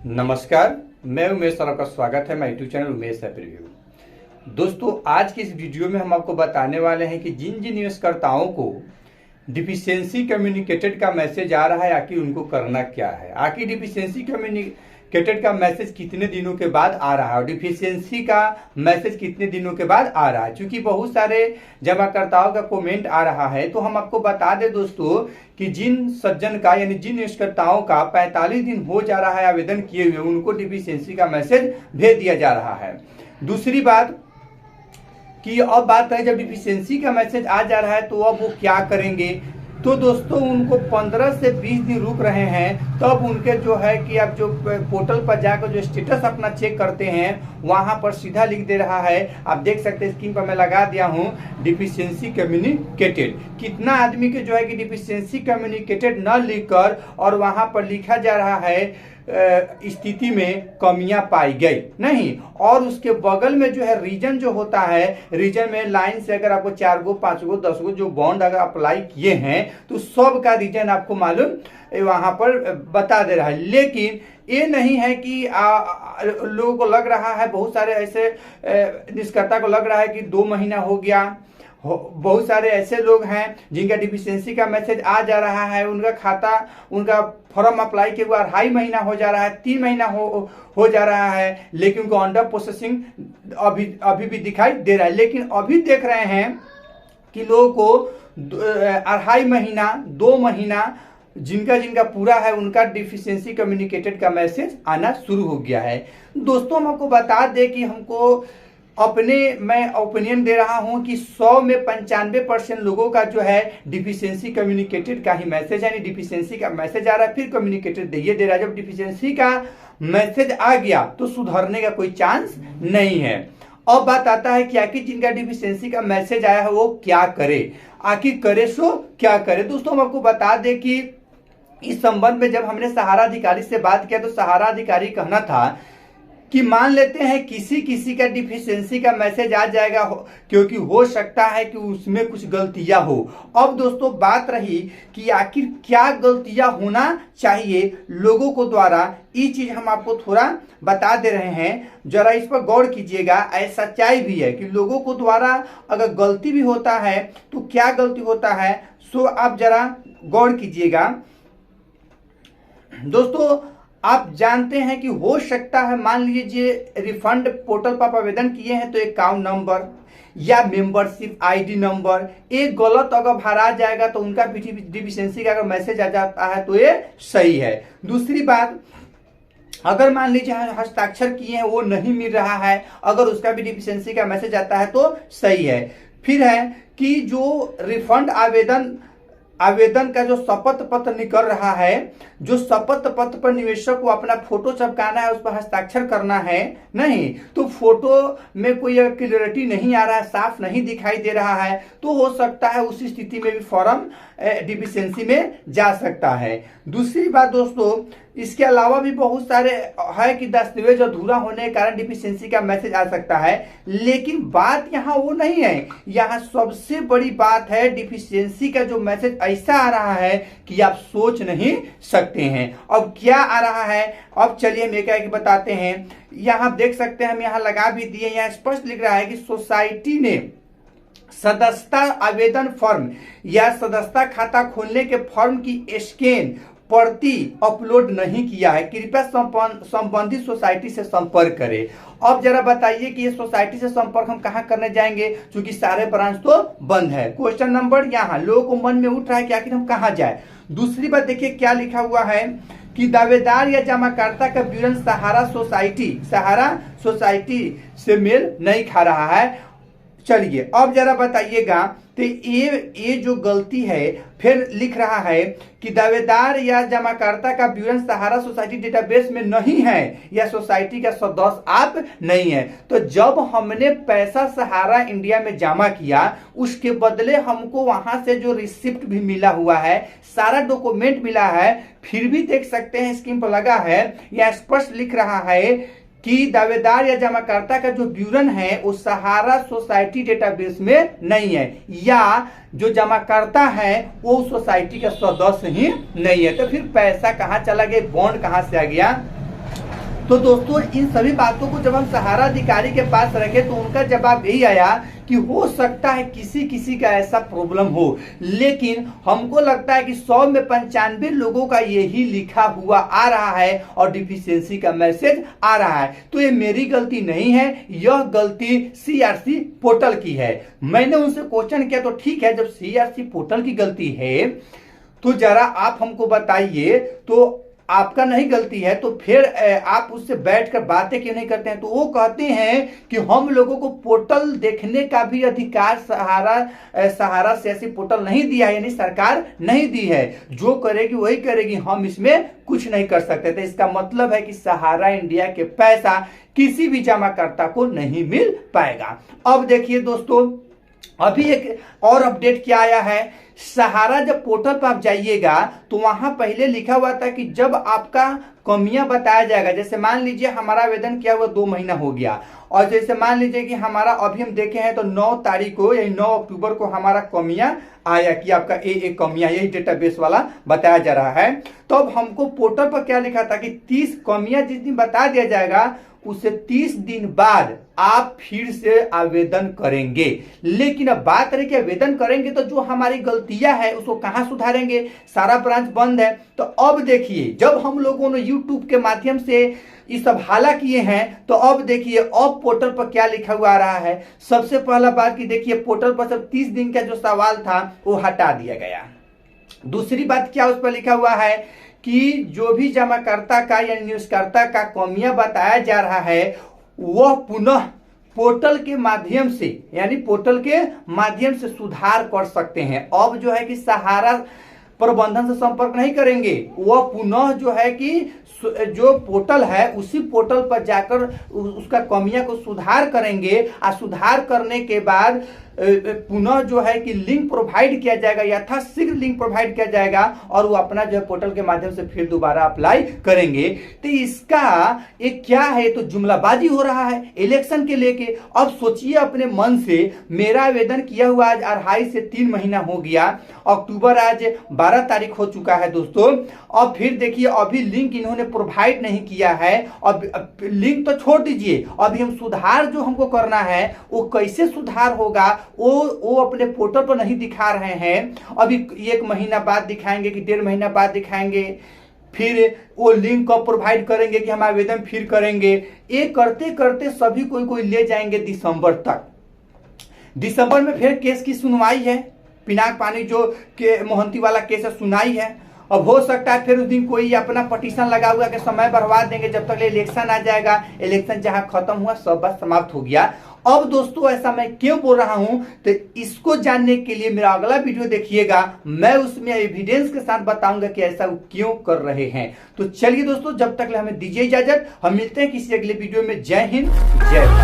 नमस्कार, मैं उमेश सर, आपका स्वागत है। मैं YouTube channel Umesh app review. दोस्तों, आज की इस वीडियो में हम आपको बताने वाले हैं कि जिन जिन निवेशकर्ताओं को डिफिशियंसी कम्युनिकेटेड का मैसेज आ रहा है, आखिर उनको करना क्या है। आखिर डिफिशियंसी कम्युनिकेटेड का मैसेज कितने दिनों के बाद आ रहा है और डिफिशियंसी का मैसेज कितने दिनों के बाद आ रहा है। क्योंकि बहुत सारे जमाकर्ताओं का कमेंट आ रहा है, तो हम आपको बता दें दोस्तों कि जिन सज्जन का यानी जिन निवेशकर्ताओं का 45 दिन हो जा रहा है आवेदन किए हुए, उनको डिफिशियंसी का मैसेज भेज दिया जा रहा है। दूसरी बात कि अब बात है, जब डिफिशियंसी का मैसेज आ जा रहा है तो अब वो क्या करेंगे। तो दोस्तों, उनको 15 से 20 दिन रुक रहे हैं, तब उनके जो है कि आप जो पोर्टल पर जाकर जो स्टेटस अपना चेक करते हैं, वहां पर सीधा लिख दे रहा है। आप देख सकते हैं, स्क्रीन पर मैं लगा दिया हूं, डिफिशियंसी कम्युनिकेटेड। कितना आदमी के जो है कि डिफिशियंसी कम्युनिकेटेड न लिखकर और वहां पर लिखा जा रहा है स्थिति में कमियां पाई गई नहीं, और उसके बगल में जो है रीजन जो होता है, रीजन में लाइन से अगर आपको 4 गो 5 गो 10 गो जो बॉन्ड अगर अप्लाई किए हैं, तो सब का रीजन आपको मालूम वहां पर बता दे रहा है। लेकिन ये नहीं है कि लोगों को लग रहा है, बहुत सारे ऐसे निष्कर्ता को लग रहा है कि 2 महीना हो गया। बहुत सारे ऐसे लोग हैं जिनका डिफिशियंसी का मैसेज आ जा रहा है, उनका खाता, उनका फॉर्म अप्लाई के हुआ 2.5 महीना हो जा रहा है, 3 महीना हो जा रहा है, लेकिन उनको अंडर प्रोसेसिंग अभी भी दिखाई दे रहा है। लेकिन अभी देख रहे हैं कि लोगों को 2.5 महीना 2 महीना जिनका पूरा है, उनका डिफिशियंसी कम्युनिकेटेड का मैसेज आना शुरू हो गया है। दोस्तों, हम आपको बता दें कि हमको मैं ओपिनियन दे रहा हूं कि 100 में 95% लोगों का जो है डिफिशियंसी कम्युनिकेटेड का ही मैसेज, यानी डिफिशियंसी का मैसेज आ रहा है, फिर कम्युनिकेटेड दे रहा है। जब डिफिशियंसी का मैसेज आ गया तो सुधरने का कोई चांस नहीं है। अब बात आता है कि आखिर जिनका डिफिशियंसी का मैसेज आया है वो क्या करे, आखिर करे सो क्या करे। दोस्तों, हम आपको बता दें कि इस संबंध में जब हमने सहारा अधिकारी से बात किया, तो सहारा अधिकारी कहना था कि मान लेते हैं किसी का डिफिशियंसी का मैसेज आ जाएगा, क्योंकि हो सकता है कि उसमें कुछ गलतियां हो। अब दोस्तों, बात रही कि आखिर क्या गलतियां होना चाहिए लोगों को द्वारा, ये चीज हम आपको थोड़ा बता दे रहे हैं, जरा इस पर गौर कीजिएगा। ऐसा सच्चाई भी है कि लोगों को द्वारा अगर गलती भी होता है तो क्या गलती होता है, सो आप जरा गौर कीजिएगा। दोस्तों, आप जानते हैं कि हो सकता है, मान लीजिए रिफंड पोर्टल पर आवेदन किए हैं, तो अकाउंट नंबर या मेंबरशिप आईडी नंबर एक गलत अगर भरा जाएगा तो उनका डिफिशियंसी का अगर मैसेज आ जाता है तो ये सही है। दूसरी बात, अगर मान लीजिए हस्ताक्षर किए हैं वो नहीं मिल रहा है, अगर उसका भी डिफिशियंसी का मैसेज आता है तो सही है। फिर है कि जो रिफंड आवेदन का जो शपथ पत्र निकल रहा है, जो शपथ पत्र पर निवेशक को अपना फोटो चिपकाना है, उस पर हस्ताक्षर करना है नहीं, तो फोटो में कोई क्लियरिटी नहीं आ रहा है, साफ नहीं दिखाई दे रहा है, तो हो सकता है उसी स्थिति में भी फॉर्म डिफिशियंसी में जा सकता है। दूसरी बात दोस्तों, इसके अलावा भी बहुत सारे है कि दस्तावेज अधूरा होने के कारण डिफिशियंसी का मैसेज आ सकता है। लेकिन बात यहाँ वो नहीं है, यहाँ सबसे बड़ी बात है डिफिशियंसी का जो मैसेज ऐसा आ रहा है कि आप सोच नहीं सकते हैं। अब क्या आ रहा है, अब चलिए हम एक बताते हैं। यहाँ देख सकते हैं, हम यहाँ लगा भी दिए, यहाँ स्पष्ट लिख रहा है कि सोसाइटी ने सदस्यता आवेदन फॉर्म या सदस्यता खाता खोलने के फॉर्म की स्कैन प्रति अपलोड नहीं किया है, कृपया संबंधित सोसाइटी से संपर्क करें। अब जरा बताइए कि ये सोसाइटी से संपर्क हम कहां करने जाएंगे, क्योंकि सारे ब्रांच तो बंद है। क्वेश्चन नंबर यहाँ लोगों को मन में उठ रहा है कि आखिर हम कहां जाए। दूसरी बात देखिए क्या लिखा हुआ है कि दावेदार या जमाकर्ता का विवरण सहारा सोसाइटी से मेल नहीं खा रहा है। चलिए अब जरा बताइएगा, तो ये जो गलती है, फिर लिख रहा है कि दावेदार या जमाकर्ता का विवरण सहारा सोसाइटी डेटाबेस में नहीं है या सोसाइटी का सदस्य आप नहीं है। तो जब हमने पैसा सहारा इंडिया में जमा किया, उसके बदले हमको वहां से जो रिसिप्ट भी मिला हुआ है, सारा डॉक्यूमेंट मिला है, फिर भी देख सकते हैं स्क्रीन पर लगा है, यह स्पष्ट लिख रहा है कि दावेदार या जमाकर्ता का जो विवरण है वो सहारा सोसाइटी डेटाबेस में नहीं है, या जो जमाकर्ता है वो सोसाइटी का सदस्य ही नहीं है। तो फिर पैसा कहाँ चला गया, बॉन्ड कहाँ से आ गया, तो दोस्तों इन सभी बातों को जब हम सहारा अधिकारी के पास रखे तो उनका जवाब यही आया कि हो सकता है किसी किसी का ऐसा प्रॉब्लम हो, लेकिन हमको लगता है कि 100 में 95 लोगों का यही लिखा हुआ आ रहा है और डिफिशियंसी का मैसेज आ रहा है। तो ये मेरी गलती नहीं है, यह गलती सीआरसी पोर्टल की है। मैंने उनसे क्वेश्चन किया तो ठीक है, जब सीआरसी पोर्टल की गलती है तो जरा आप हमको बताइए, तो आपका नहीं गलती है तो फिर आप उससे बैठकर बातें क्यों नहीं करते हैं? तो वो कहते हैं कि हम लोगों को पोर्टल देखने का भी अधिकार सहारा से ऐसी पोर्टल नहीं दिया है, यानी सरकार नहीं दी है, जो करेगी वही करेगी, हम इसमें कुछ नहीं कर सकते थे। इसका मतलब है कि सहारा इंडिया के पैसा किसी भी जमाकर्ता को नहीं मिल पाएगा। अब देखिए दोस्तों, अभी एक और अपडेट क्या आया है। सहारा जब पोर्टल पर आप जाइएगा तो वहां पहले लिखा हुआ था कि जब आपका कमियां बताया जाएगा, जैसे मान लीजिए हमारा आवेदन किया हुआ 2 महीना हो गया, और जैसे मान लीजिए कि हमारा अभी हम देखे हैं तो 9 तारीख को या 9 अक्टूबर को हमारा कमियां आया कि आपका एक कमियां, यही डेटाबेस वाला बताया जा रहा है। तो अब हमको पोर्टल पर क्या लिखा था कि 30 कमियां जिस दिन बता दिया जाएगा उससे 30 दिन बाद आप फिर से आवेदन करेंगे। लेकिन अब बात रही कि आवेदन करेंगे तो जो हमारी गलतियां हैं उसको कहां सुधारेंगे, सारा ब्रांच बंद है। तो अब देखिए, जब हम लोगों ने यूट्यूब के माध्यम से ये सब हाला किए हैं तो अब देखिए अब पोर्टल पर क्या लिखा हुआ आ रहा है। सबसे पहला बात कि देखिए पोर्टल पर सब 30 दिन का जो सवाल था वो हटा दिया गया। दूसरी बात क्या उस पर लिखा हुआ है कि जो भी जमाकर्ता का या न्यूज़कर्ता का कमियां बताया जा रहा है वह पुनः पोर्टल के माध्यम से, यानी पोर्टल के माध्यम से सुधार कर सकते हैं। अब जो है कि सहारा प्रबंधन से संपर्क नहीं करेंगे, वह पुनः जो है कि जो पोर्टल है उसी पोर्टल पर जाकर उसका कमियां को सुधार करेंगे, और सुधार करने के बाद पुनः जो है कि लिंक प्रोवाइड किया जाएगा, यथाशीघ्र लिंक प्रोवाइड किया जाएगा और वो अपना जो है पोर्टल के माध्यम से फिर दोबारा अप्लाई करेंगे। तो इसका एक क्या है, तो जुमलाबाजी हो रहा है इलेक्शन के लेके। अब सोचिए अपने मन से, मेरा आवेदन किया हुआ आज 2.5 से 3 महीना हो गया, अक्टूबर आज 12 तारीख हो चुका है दोस्तों। अब फिर देखिए अभी लिंक इन्होंने प्रोवाइड नहीं किया है। अब लिंक तो छोड़ दीजिए, अभी हम सुधार जो हमको करना है वो कैसे सुधार होगा वो अपने पोर्टल पर नहीं दिखा रहे हैं। अभी 1 महीना बाद दिखाएंगे कि 1.5 महीना बाद दिखाएंगे, फिर वो लिंक को प्रोवाइड करेंगे कि हम आवेदन फिर करेंगे। ये करते करते सभी कोई ले जाएंगे दिसंबर तक। दिसंबर में फिर केस की सुनवाई है, पिनाक पानी जो के मोहंती वाला केस है सुनाई है। अब हो सकता है फिर उस दिन कोई अपना पटिशन लगा हुआ के समय बर्बाद देंगे जब तक इलेक्शन आ जाएगा। इलेक्शन जहां खत्म हुआ सब बात समाप्त हो गया। अब दोस्तों ऐसा मैं क्यों बोल रहा हूं, तो इसको जानने के लिए मेरा अगला वीडियो देखिएगा, मैं उसमें एविडेंस के साथ बताऊंगा कि ऐसा क्यों कर रहे हैं। तो चलिए दोस्तों, जब तक हमें दीजिए इजाजत, हम मिलते हैं किसी अगले वीडियो में। जय हिंद, जय भारत।